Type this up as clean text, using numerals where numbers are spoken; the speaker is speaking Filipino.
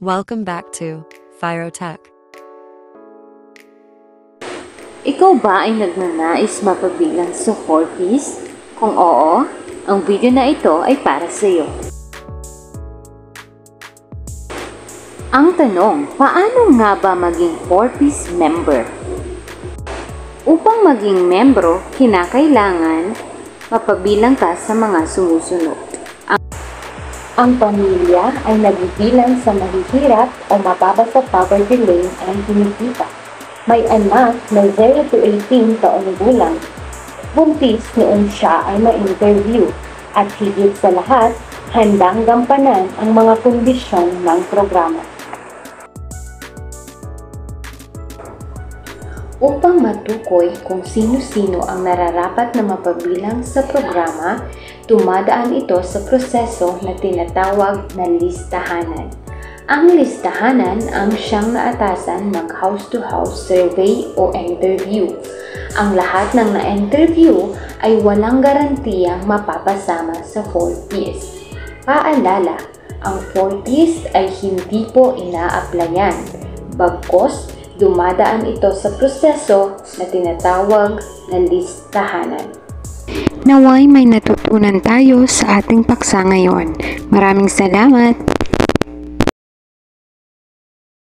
Welcome back to Phyrotech. Ikaw ba ay nagnanais mapabilang sa 4Ps? Kung oo, ang video na ito ay para sa iyo. Ang tanong, paano nga ba maging 4Ps member? Upang maging membro, kinakailangan mapabilang ka sa mga sumusunod. Ang pamilya ay nabibilang sa mahihirap o mababa sa poverty lane ang kinikita. May anak na 0 to 18 taon gulang. Buntis noong siya ay ma-interview. At higit sa lahat, handang gampanan ang mga kondisyon ng programa. Upang matukoy kung sino-sino ang nararapat na mapabilang sa programa, dumadaan ito sa proseso na tinatawag na listahanan. Ang listahanan ang siyang naatasan ng house-to-house survey o interview. Ang lahat ng na-interview ay walang garantiyang mapapasama sa 4Ps. Paalala, ang 4Ps ay hindi po ina-applyan. Bagkus, dumadaan ito sa proseso na tinatawag na listahanan. Naway may natutunan tayo sa ating paksa ngayon. Maraming salamat!